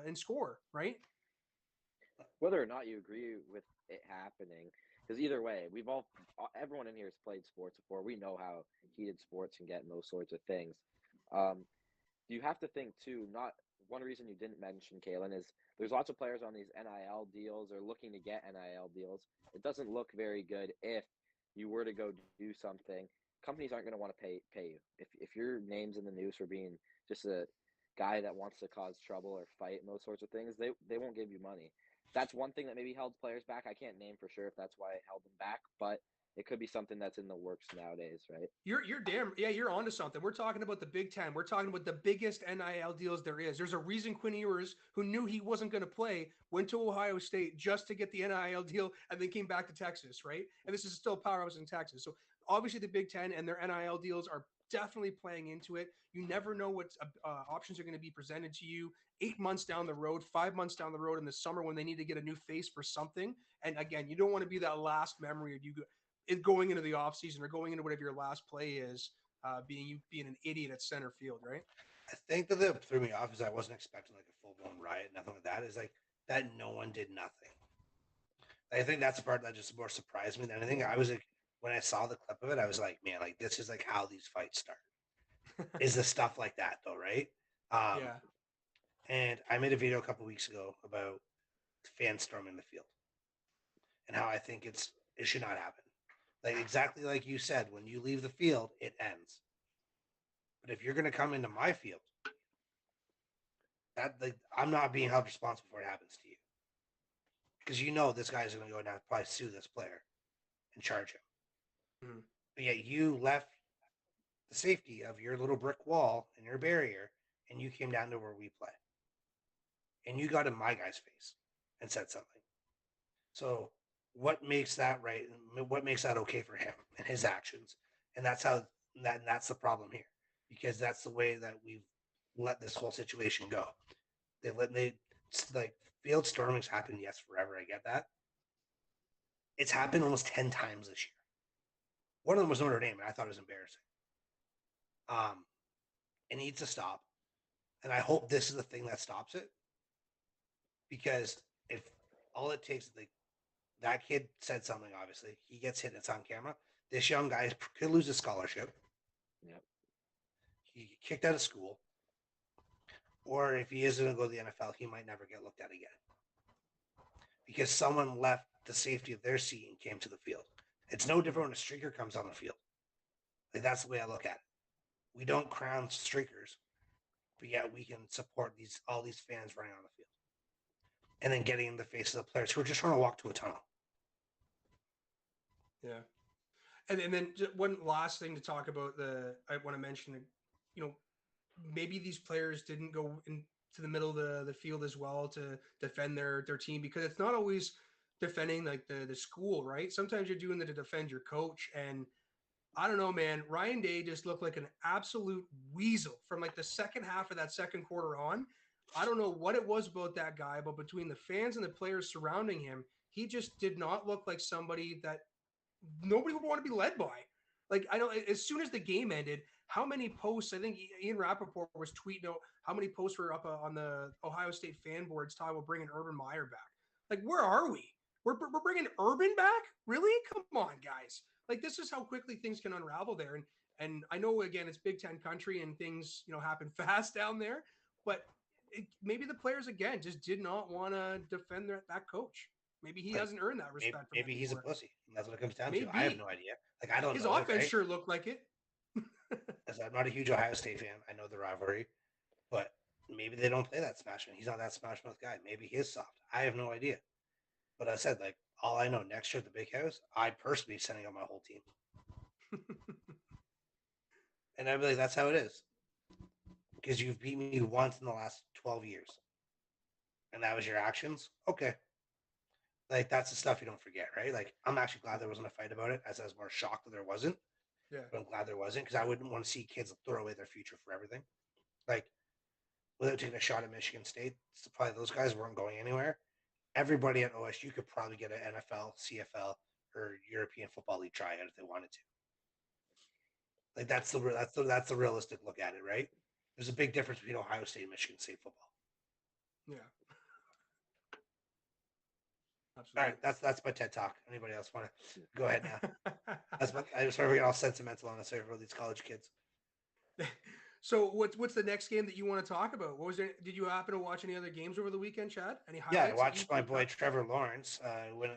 in score, right? Whether or not you agree with it happening, because either way, everyone in here has played sports before. We know how heated sports can get and those sorts of things. You have to think too, not one reason you didn't mention, Kalen, is there's lots of players on these NIL deals or looking to get NIL deals. It doesn't look very good if you were to go do something. Companies aren't going to want to pay you. If your name's in the news for being just a guy that wants to cause trouble or fight and those sorts of things, they won't give you money. That's one thing that maybe held players back. I can't name for sure if that's why it held them back, but it could be something that's in the works nowadays, right? You're onto something. We're talking about the Big Ten. We're talking about the biggest NIL deals there is. There's a reason Quinn Ewers, who knew he wasn't going to play, went to Ohio State just to get the NIL deal and then came back to Texas, right? And this is still powerhouse in Texas. So obviously the Big Ten and their NIL deals are definitely playing into it. You never know what options are going to be presented to you 8 months down the road, 5 months down the road in the summer when they need to get a new face for something. And again, you don't want to be that last memory of you going into the offseason or going into whatever your last play is, being an idiot at center field, right? I think that threw me off is I wasn't expecting like a full blown riot, nothing like that. Is like that no one did nothing. I think that's the part that just more surprised me than anything. I was like, when I saw the clip of it, I was like, man, like this is like how these fights start. Is the stuff like that though, right? Yeah. And I made a video a couple weeks ago about fans storming the field and how I think it should not happen. Like exactly like you said, when you leave the field, it ends. But if you're going to come into my field, that like I'm not being held responsible for what happens to you, because you know this guy's going to go down and probably sue this player and charge him. Mm-hmm. But yet you left the safety of your little brick wall and your barrier, and you came down to where we play, and you got in my guy's face and said something. So what makes that right? What makes that okay for him and his actions? And that's how that's the problem here, because that's the way that we've let this whole situation go. They like field stormings happen, yes, forever. I get that. It's happened almost 10 times this year. One of them was Notre Dame, and I thought it was embarrassing. It needs to stop, and I hope this is the thing that stops it. Because if all it takes, like that kid said something, obviously he gets hit, it's on camera. This young guy could lose his scholarship. Yep. He get kicked out of school, or if he is going to go to the NFL, he might never get looked at again because someone left the safety of their seat and came to the field. It's no different when a streaker comes on the field. Like that's the way I look at it. We don't crown streakers, but yet we can support all these fans running on the field, and then getting in the face of the players who are just trying to walk to a tunnel. Yeah. And then just one last thing to talk about, I want to mention, maybe these players didn't go into the middle of the field as well to defend their team, because it's not always defending like the school, right? Sometimes you're doing it to defend your coach. And I don't know, man, Ryan Day just looked like an absolute weasel from like the second half of that second quarter on. I don't know what it was about that guy, but between the fans and the players surrounding him, he just did not look like somebody that nobody would want to be led by. Like, I know as soon as the game ended, how many posts, I think Ian Rappaport was tweeting out how many posts were up on the Ohio State fan boards talking about bringing Urban Meyer back. Like, where are we? We're bringing Urban back? Really? Come on, guys. Like, this is how quickly things can unravel there. And I know, again, it's Big Ten country and things, happen fast down there. But maybe the players, again, just did not want to defend that coach. Maybe he hasn't earned that respect. Maybe he's a pussy. And that's what it comes down maybe. to. I have no idea. Like I don't his know. offense right? sure looked like it. As I'm not a huge Ohio State fan. I know the rivalry, but maybe they don't play that Smash Mouth. He's not that Smash Mouth guy. Maybe he is soft. I have no idea. But I said, like, all I know next year at the Big House, I personally sending out my whole team. And I'd be like, that's how it is. Because you've beat me once in the last 12 years. And that was your actions? Okay. Like, that's the stuff you don't forget, right? Like, I'm actually glad there wasn't a fight about it, as I was more shocked that there wasn't. Yeah. But I'm glad there wasn't, because I wouldn't want to see kids throw away their future for everything. Like, without taking a shot at Michigan State, probably those guys weren't going anywhere. Everybody at OSU could probably get an NFL, CFL, or European Football League tryout if they wanted to. Like that's the realistic look at it, right? There's a big difference between Ohio State and Michigan State football. Yeah. Absolutely. All right, that's my TED talk. Anybody else want to go ahead now? I just want to get all sentimental on this for these college kids. So what's the next game that you want to talk about? What was there? Did you happen to watch any other games over the weekend, Chad? Any highlights? Yeah, I watched my boy Trevor Lawrence.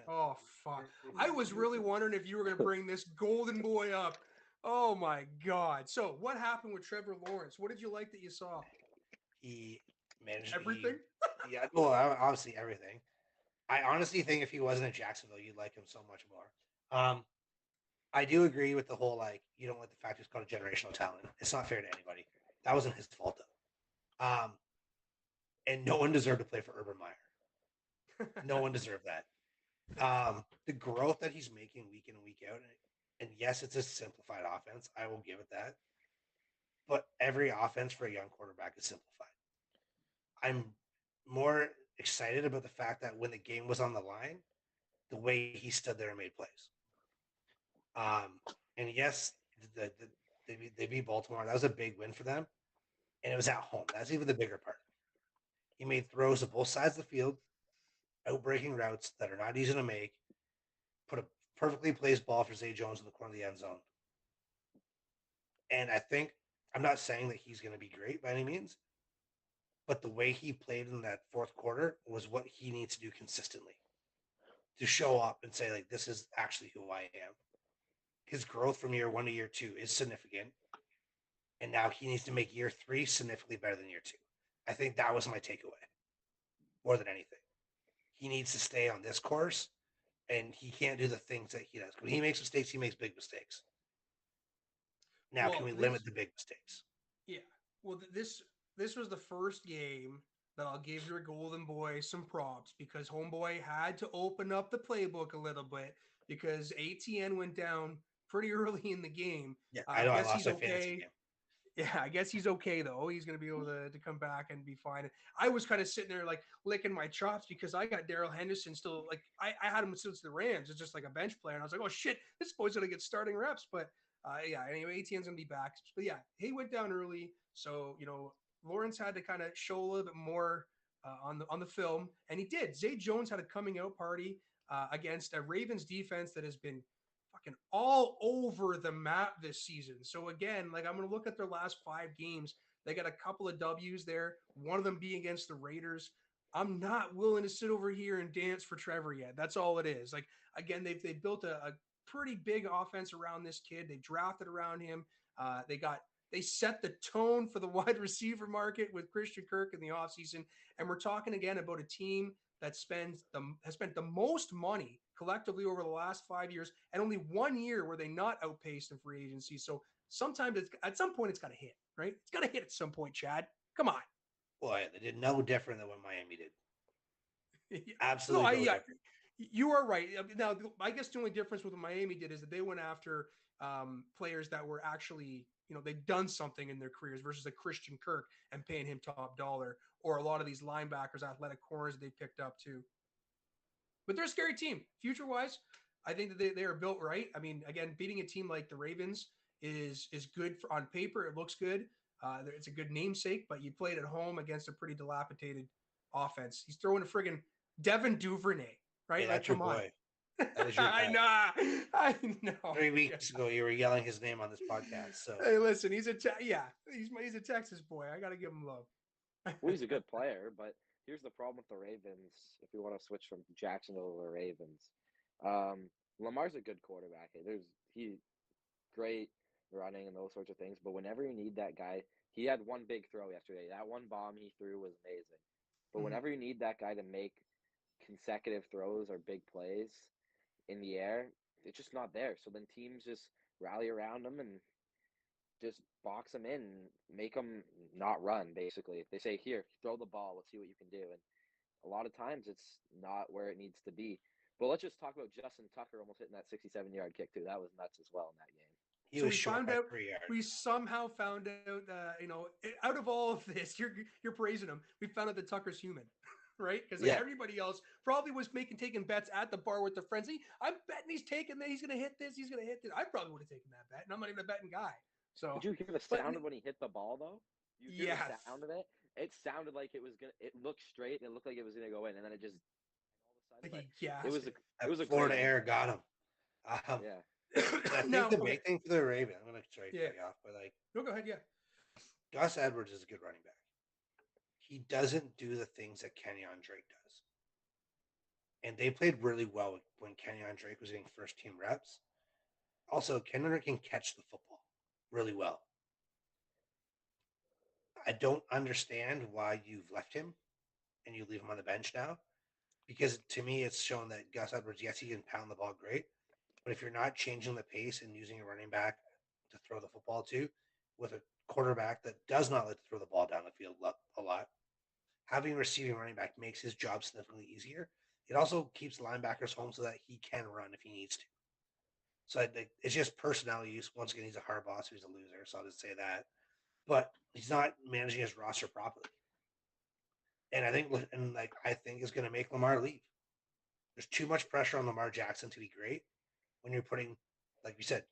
Oh fuck! I was really wondering if you were going to bring this golden boy up. Oh my god! So what happened with Trevor Lawrence? What did you like that you saw? He managed everything. Yeah, well, obviously everything. I honestly think if he wasn't in Jacksonville, you'd like him so much more. I do agree with the whole, like, you don't like the fact he's called a generational talent. It's not fair to anybody. That wasn't his fault, though. And no one deserved to play for Urban Meyer. No one deserved that. The growth that he's making week in and week out, and yes, it's a simplified offense. I will give it that. But every offense for a young quarterback is simplified. I'm more excited about the fact that when the game was on the line, the way he stood there and made plays. And yes, they beat Baltimore. That was a big win for them. And it was at home. That's even the bigger part. He made throws to both sides of the field. outbreaking routes that are not easy to make, put a perfectly placed ball for Zay Jones in the corner of the end zone. And I think, I'm not saying that he's going to be great by any means, but the way he played in that fourth quarter was what he needs to do consistently to show up and say, like, this is actually who I am. His growth from year 1 to year 2 is significant. And now he needs to make year 3 significantly better than year 2. I think that was my takeaway more than anything. He needs to stay on this course, and he can't do the things that he does. When he makes mistakes, he makes big mistakes. Now, can we limit the big mistakes? Yeah. Well, this was the first game that I'll give your golden boy some props because homeboy had to open up the playbook a little bit because ATN went down pretty early in the game. Yeah, I know. I guess lost he's my fantasy okay. game. Yeah, I guess he's okay though. He's gonna be able to come back and be fine. I was kind of sitting there like licking my chops because I got Daryl Henderson still like I had him since the Rams. It's just like a bench player, and I was like, oh shit, this boy's gonna get starting reps. But yeah, anyway, ATN's gonna be back. But yeah, he went down early, so Lawrence had to kind of show a little bit more on the film, and he did. Zay Jones had a coming out party against a Ravens defense that has been fucking all over the map this season. So again, like I'm going to look at their last 5 games. They got a couple of W's there, one of them being against the Raiders. I'm not willing to sit over here and dance for Trevor yet. That's all it is. Like again, they built a pretty big offense around this kid. They drafted around him. They set the tone for the wide receiver market with Christian Kirk in the offseason. And we're talking again about a team that has spent the most money collectively over the last 5 years, and only 1 year where they not outpaced in free agency. So sometimes at some point it's got to hit, right? It's got to hit at some point, Chad. Come on. Boy, they did no different than what Miami did. Absolutely no different. You are right. Now, I guess the only difference with what Miami did is that they went after players that were actually, they've done something in their careers versus a Christian Kirk and paying him top dollar, or a lot of these linebackers, athletic corners they picked up too. But they're a scary team. Future-wise, I think that they are built right. I mean, again, beating a team like the Ravens is good on paper. It looks good. It's a good namesake, but you played at home against a pretty dilapidated offense. He's throwing a friggin' Devin Duvernay, right? Hey, that's your boy. That is your guy. I know. 3 weeks ago, you were yelling his name on this podcast. So hey, listen, he's a Texas boy. I got to give him love. Well, he's a good player, but here's the problem with the Ravens. If we want to switch from Jacksonville to the Ravens, Lamar's a good quarterback. He's great running and those sorts of things. But whenever you need that guy, he had one big throw yesterday. That one bomb he threw was amazing. But whenever you need that guy to make consecutive throws or big plays in the air, it's just not there. So then teams just rally around him and just box him in, make him not run, basically. If they say, here, throw the ball, let's see what you can do. And a lot of times it's not where it needs to be. But let's just talk about Justin Tucker almost hitting that 67-yard kick, too. That was nuts as well in that game. We somehow found out, out of all of this, you're praising him. We found out that Tucker's human, right? Because everybody else probably was taking bets at the bar with their friends. I'm betting he's going to hit this. He's going to hit this. I probably would have taken that bet, and I'm not even a betting guy. So did you hear the sound of when he hit the ball though? You hear the sound of it? It sounded like it was gonna. It looked straight. And it looked like it was gonna go in, and then it just all of a sudden. It was a Florida air got him. Yeah. I think the big thing for the Ravens, I'm gonna try to cut you off, but no, go ahead. Yeah. Gus Edwards is a good running back. He doesn't do the things that Kenyon Drake does, and they played really well when Kenyon Drake was getting first team reps. Also, Kenyon Drake can catch the football really well. I don't understand why you've left him and you leave him on the bench now, because to me it's shown that Gus Edwards, yes, he can pound the ball great, but if you're not changing the pace and using a running back to throw the football to, with a quarterback that does not like to throw the ball down the field a lot, having a receiving running back makes his job significantly easier. It also keeps linebackers home so that he can run if he needs to. So it's just personnel use. Once again, he's a hard boss, he's a loser, so I'll just say that. But he's not managing his roster properly. And I think it's going to make Lamar leave. There's too much pressure on Lamar Jackson to be great when you're putting, like you said,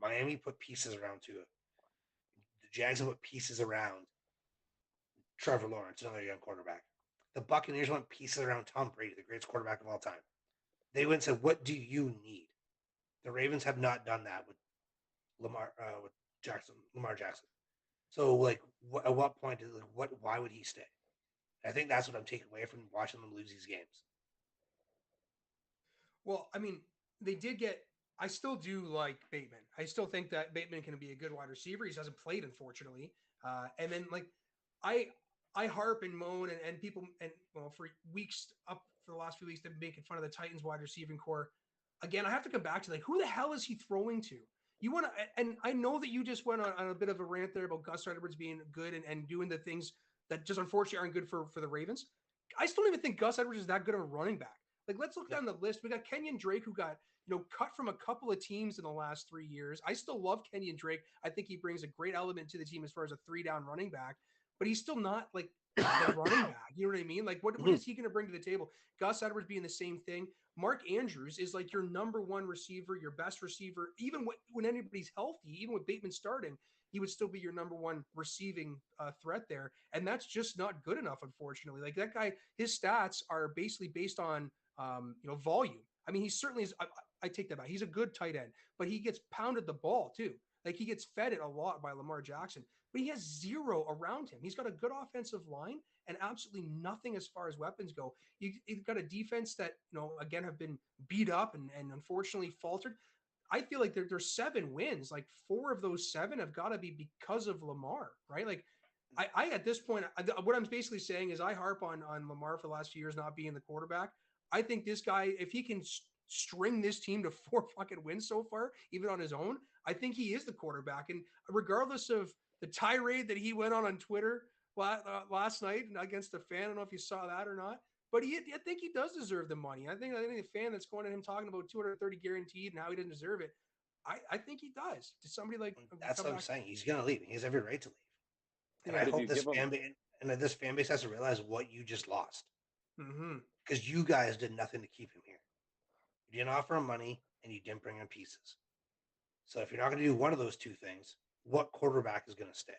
Miami put pieces around Tua. The Jags put pieces around Trevor Lawrence, another young quarterback. The Buccaneers went pieces around Tom Brady, the greatest quarterback of all time. They went and said, "What do you need?" The Ravens have not done that with Lamar Jackson. So, like, at what point is why would he stay? I think that's what I'm taking away from watching them lose these games. Well, I mean, they did get. I still do like Bateman. I still think that Bateman can be a good wide receiver. He hasn't played, unfortunately. And then like, I I harp and moan and people and well for weeks up for the last few weeks they've been making fun of the Titans wide receiving core. Again, I have to come back to like who the hell is he throwing to? You want to, and I know that you just went on a bit of a rant there about Gus Edwards being good and doing the things that just unfortunately aren't good for the Ravens. I still don't even think Gus Edwards is that good of a running back. Like, let's look down the list. We got Kenyon Drake, who got cut from a couple of teams in the last 3 years. I still love Kenyon Drake. I think he brings a great element to the team as far as a 3-down running back, but he's still not like the running back. You know what I mean? Like, what is he going to bring to the table? Gus Edwards being the same thing. Mark Andrews is like your number one receiver, your best receiver. Even when anybody's healthy, even with Bateman starting, he would still be your number one receiving threat there. And that's just not good enough, unfortunately. Like that guy, his stats are basically based on volume. I mean, he certainly is. I take that back. He's a good tight end, but he gets pounded the ball too. Like he gets fed it a lot by Lamar Jackson, but he has zero around him. He's got a good offensive line and absolutely nothing as far as weapons go. You've got a defense that, again, have been beat up and unfortunately faltered. I feel like there's 7 wins. Like 4 of those 7 have got to be because of Lamar, right? Like I at this point, what I'm basically saying is I harp on Lamar for the last few years not being the quarterback. I think this guy, if he can string this team to 4 fucking wins so far, even on his own, I think he is the quarterback. And regardless of the tirade that he went on Twitter last night against the fan, I don't know if you saw that or not, but I think he does deserve the money. I think the fan that's going at him talking about 230 guaranteed and how he didn't deserve it, I think he does. Did somebody like that's what I'm saying? He's going to leave. He has every right to leave. And Yeah. I hope this fan base has to realize what you just lost. Mm-hmm. Because you guys did nothing to keep him here. You didn't offer him money, and you didn't bring him pieces. So if you're not going to do one of those 2 things, what quarterback is going to stay?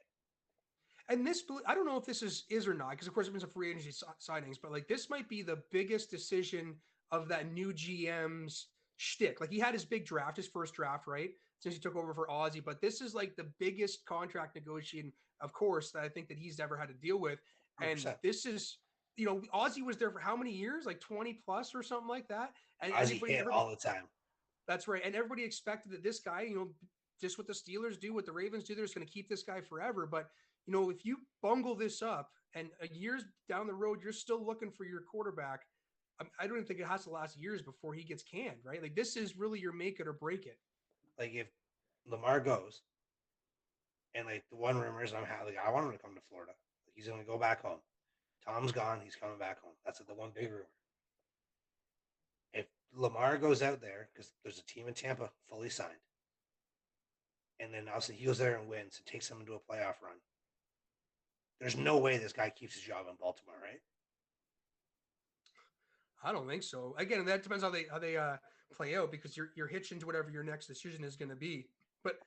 And this, I don't know if this is or not, because of course there's been some free agency signings, but like this might be the biggest decision of that new GM's shtick. Like he had his big draft, his first draft, right? Since he took over for Ozzy, but this is like the biggest contract negotiation, of course, that I think that he's ever had to deal with. And 100%. this is, Ozzy was there for how many years? Like 20 plus or something like that. And Ozzy hit all the time. That's right. And everybody expected that this guy, just what the Steelers do, what the Ravens do, they're just going to keep this guy forever. But, if you bungle this up and years down the road, you're still looking for your quarterback, I don't even think it has to last years before he gets canned, right? Like this is really your make it or break it. Like if Lamar goes, and like the one rumor is I want him to come to Florida. Like he's going to go back home. Tom's gone. He's coming back home. That's the one big rumor. If Lamar goes out there, because there's a team in Tampa fully signed, and then obviously he goes there and wins and takes them into a playoff run, there's no way this guy keeps his job in Baltimore, right? I don't think so. Again, that depends how they play out because you're hitching to whatever your next decision is going to be. But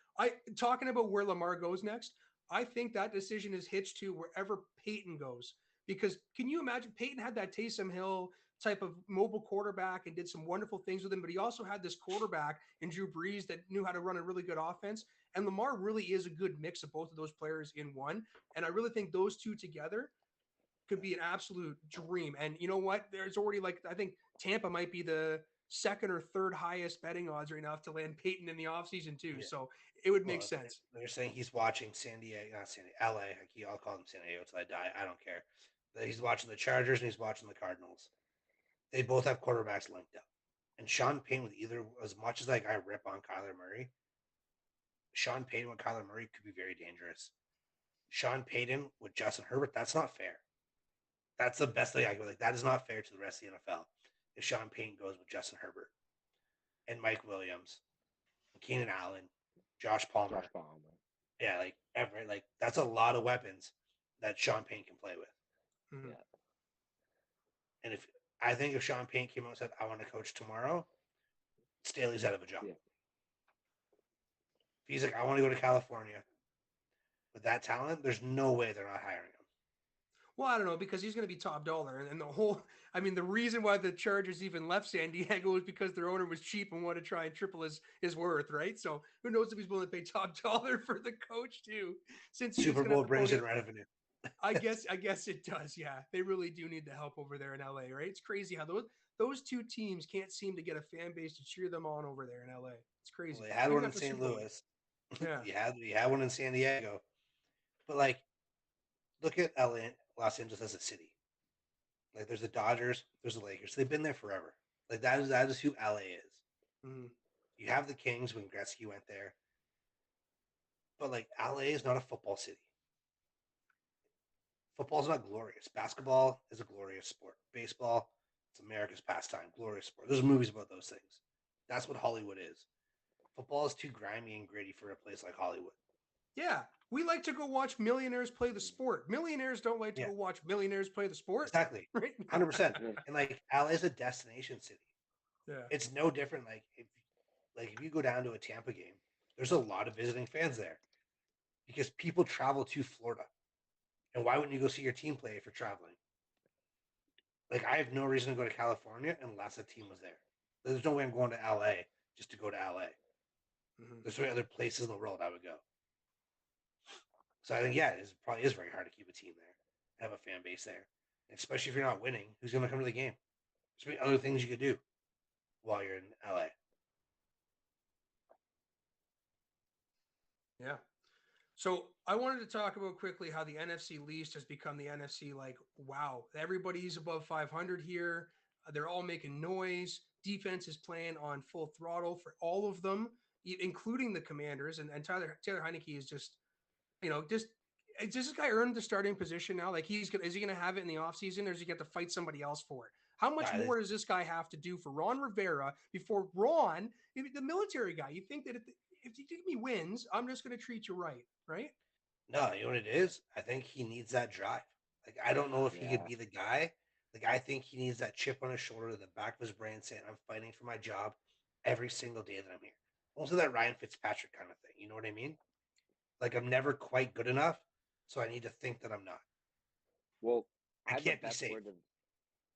talking about where Lamar goes next, I think that decision is hitched to wherever Peyton goes. Because can you imagine Peyton had that Taysom Hill type of mobile quarterback and did some wonderful things with him, but he also had this quarterback in Drew Brees that knew how to run a really good offense. And Lamar really is a good mix of both of those players in one. And I really think those 2 together could be an absolute dream. And you know what? There's already I think Tampa might be the 2nd or 3rd highest betting odds right now to land Peyton in the offseason too. Yeah. So it would make sense. They're saying he's watching San Diego, not San Diego, LA. I'll call him San Diego until I die. I don't care. He's watching the Chargers and he's watching the Cardinals. They both have quarterbacks linked up. And Sean Payton with either, as much as I rip on Kyler Murray, Sean Payton with Kyler Murray could be very dangerous. Sean Payton with Justin Herbert, that's not fair. That's the best thing I go. Like that is not fair to the rest of the NFL. If Sean Payton goes with Justin Herbert and Mike Williams, and Keenan Allen, Josh Palmer. Yeah, that's a lot of weapons that Sean Payton can play with. Mm-hmm. Yeah. And if Sean Payton came out and said, I want to coach tomorrow, Staley's out of a job. Yeah. If he's like, I want to go to California with that talent, there's no way they're not hiring him. Well, I don't know, because he's going to be top dollar. And the whole, I mean, the reason why the Chargers even left San Diego was because their owner was cheap and wanted to try and triple his worth, right? So who knows if he's willing to pay top dollar for the coach too, since he's Super going to Bowl have to brings pony in up. revenue. I guess it does. Yeah, they really do need the help over there in LA, right? It's crazy how those two teams can't seem to get a fan base to cheer them on over there in LA. It's Well, crazy. they had Even one in after the St. Super Bowl. Louis. Yeah. you had one in San Diego. But like, look at LA, Los Angeles as a city. Like, there's the Dodgers, there's the Lakers. They've been there forever. Like that is who LA is. Mm-hmm. You have the Kings when Gretzky went there, but like LA is not a football city. Football's not glorious. Basketball is a glorious sport. Baseball, it's America's pastime. Glorious sport. There's movies about those things. That's what Hollywood is. Football is too grimy and gritty for a place like Hollywood. Yeah, we like to go watch millionaires play the sport. Millionaires don't like to go watch millionaires play the sport. Exactly. Right? 100%. And like LA is a destination city. Yeah. It's no different. Like if you go down to a Tampa game, there's a lot of visiting fans there because people travel to Florida. And why wouldn't you go see your team play if you're traveling? Like, I have no reason to go to California unless a team was there. There's no way I'm going to LA just to go to LA. Mm-hmm. There's so many other places in the world I would go. So I think, yeah, it probably is very hard to keep a team there, have a fan base there. And especially if you're not winning, who's going to come to the game? There's many other things you could do while you're in LA. Yeah. So I wanted to talk about quickly how the NFC least has become the NFC. Like, wow, everybody's above 500 here. They're all making noise. Defense is playing on full throttle for all of them, including the Commanders. And Taylor Heineke is just, does this guy earn the starting position now? Like, is he going to have it in the offseason, or does he get to fight somebody else for it? How much more does this guy have to do for Ron Rivera before Ron, the military guy? You think that if you give me wins, I'm just going to treat you right? No, you know what it is? I think he needs that drive. Like, I don't know if he could be the guy. Like, I think he needs that chip on his shoulder, the back of his brain saying, I'm fighting for my job every single day that I'm here. Also that Ryan Fitzpatrick kind of thing. You know what I mean? Like, I'm never quite good enough, so I need to think that I'm not. Well, I can't be safe.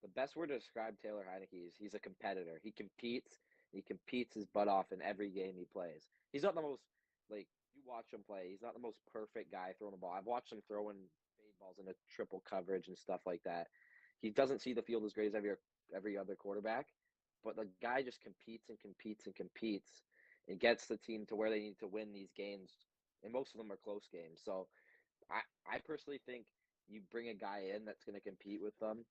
The best word to describe Taylor Heineke is he's a competitor. He competes his butt off in every game he plays. He's not the most, like, you watch him play, he's not the most perfect guy throwing the ball. I've watched him throwing fade balls into triple coverage and stuff like that. He doesn't see the field as great as every other quarterback, but the guy just competes and competes and competes and gets the team to where they need to win these games, and most of them are close games. So I personally think you bring a guy in that's going to compete with them.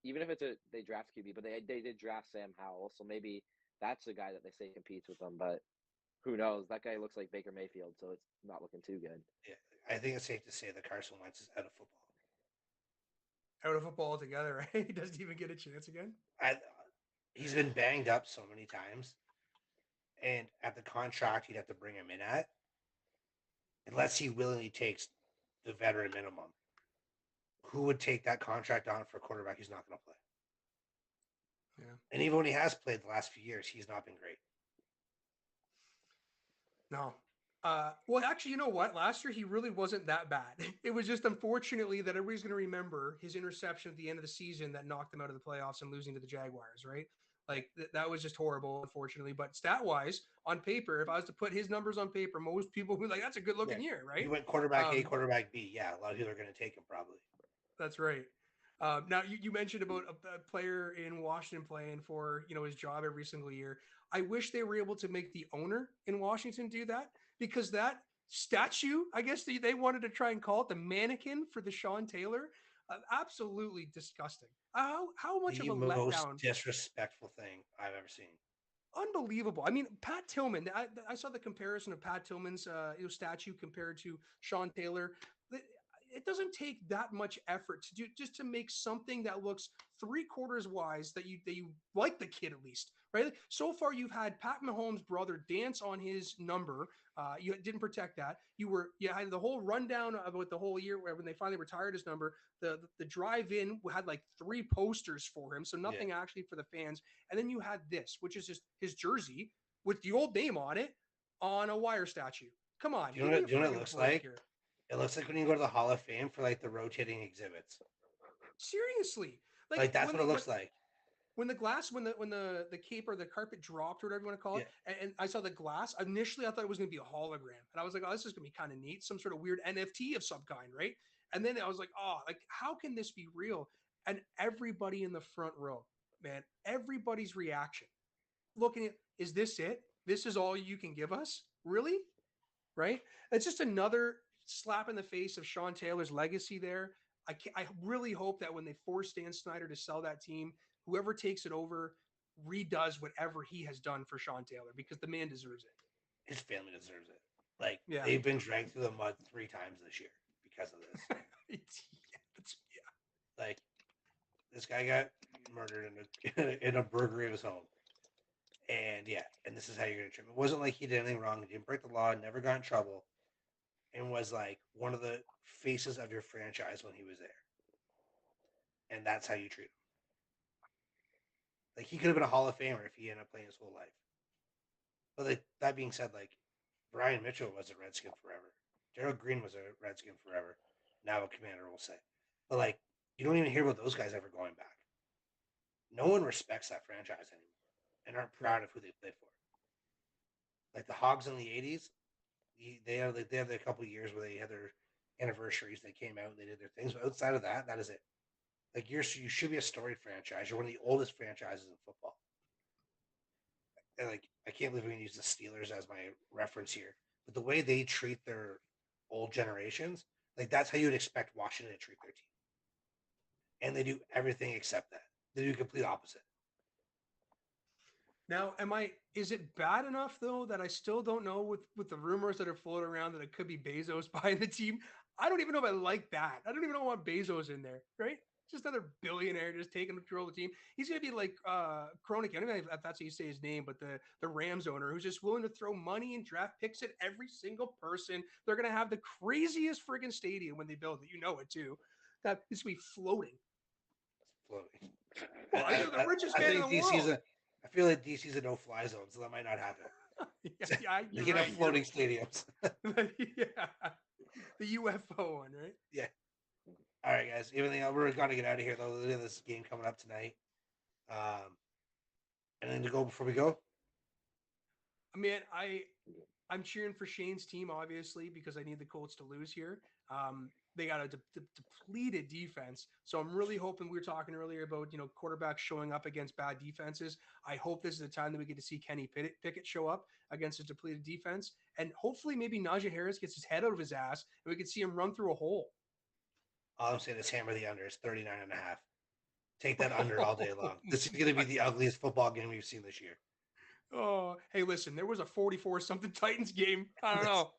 Even if they draft QB, but they did draft Sam Howell, so maybe that's the guy that they say competes with them. But who knows? That guy looks like Baker Mayfield, so it's not looking too good. Yeah, I think it's safe to say that Carson Wentz is out of football. Out of football altogether, right? He doesn't even get a chance again. He's been banged up so many times, and at the contract you'd have to bring him in at, unless he willingly takes the veteran minimum. Who would take that contract on for a quarterback who's not going to play? Yeah. And even when he has played the last few years, he's not been great. No. Well, actually, you know what? Last year, he really wasn't that bad. It was just unfortunately that everybody's going to remember his interception at the end of the season that knocked them out of the playoffs and losing to the Jaguars, right? Like, that was just horrible, unfortunately. But stat-wise, on paper, if I was to put his numbers on paper, most people would be like, that's a good-looking year, right? He went quarterback A, quarterback B. Yeah, a lot of people are going to take him probably. That's right. Now, you mentioned about a player in Washington playing for, his job every single year. I wish they were able to make the owner in Washington do that, because that statue, I guess they wanted to try and call it the mannequin for the Sean Taylor, absolutely disgusting. How much of a letdown? The most disrespectful thing I've ever seen. Unbelievable. I mean, Pat Tillman, I saw the comparison of Pat Tillman's statue compared to Sean Taylor. It doesn't take that much effort to do, just to make something that looks 3/4 wise that you like the kid at least, right? So far, you've had Pat Mahomes' brother dance on his number. You didn't protect that. You had the whole rundown about the whole year when they finally retired his number. The drive-in had like 3 posters for him, so nothing actually for the fans. And then you had this, which is just his jersey with the old name on it on a wire statue. Come on, do you know what it looks like? Here. It looks like when you go to the Hall of Fame for like the rotating exhibits. Seriously, Like that's what it looks like. when the glass when the cape or the carpet dropped or whatever you want to call Yeah. it, and I saw the glass. Initially, I thought it was going to be a hologram, and I was like, "Oh, this is going to be kind of neat, some sort of weird NFT of some kind, right?" And then I was like, "Oh, like how can this be real?" And everybody in the front row, man, everybody's reaction, looking at, is this it? This is all you can give us, really? Right? It's just another slap in the face of Sean Taylor's legacy there. I really hope that when they force Dan Snyder to sell that team, whoever takes it over redoes whatever he has done for Sean Taylor because the man deserves it. His family deserves it. Like Yeah. they've been dragged through the mud 3 times this year because of this. Yeah. Like this guy got murdered in a burglary of his home. And yeah, and this is how you're gonna treat him. It wasn't like he did anything wrong. He didn't break the law, never got in trouble, and was like one of the faces of your franchise when he was there. And that's how you treat him. Like he could have been a Hall of Famer if he ended up playing his whole life. But like that being said, like Brian Mitchell was a Redskin forever. Gerald Green was a Redskin forever. Now a Commander will say. But like you don't even hear about those guys ever going back. No one respects that franchise anymore and aren't proud of who they play for. Like the Hogs in the '80s, they have a couple of years where they had their anniversaries. They came out and they did their things. But outside of that, that is it. Like you should be a storied franchise. You're one of the oldest franchises in football. And like I can't believe we can use the Steelers as my reference here. But the way they treat their old generations, like that's how you'd expect Washington to treat their team. And they do everything except that. They do the complete opposite. Now, is it bad enough though that I still don't know with the rumors that are floating around that it could be Bezos buying the team? I don't even know if I like that. I don't even know want Bezos in there, right? Just another billionaire just taking control of the team. He's gonna be like Kroenke. I don't know if that's how you say his name, but the Rams owner who's just willing to throw money and draft picks at every single person. They're gonna have the craziest friggin' stadium when they build it. You know it too. That it's gonna be floating. It's floating. Well, you're the richest man in the world. I feel like DC's a no-fly zone, so that might not happen. Yeah, they can have floating stadiums. Yeah, the UFO one, right? Yeah. All right, guys. Everything else, we're gonna get out of here though. Look at this game coming up tonight. Anything to go before we go? I mean, I'm cheering for Shane's team obviously because I need the Colts to lose here. They got a depleted defense, so I'm really hoping. We were talking earlier about quarterbacks showing up against bad defenses. I hope this is the time that we get to see Kenny Pickett show up against a depleted defense, and hopefully maybe Najee Harris gets his head out of his ass and we can see him run through a hole. All I'm saying is hammer the under. It's 39 and a half. Take that under all day long. This is going to be the ugliest football game we've seen this year. Oh, hey, listen, there was a 44-something Titans game. I don't know.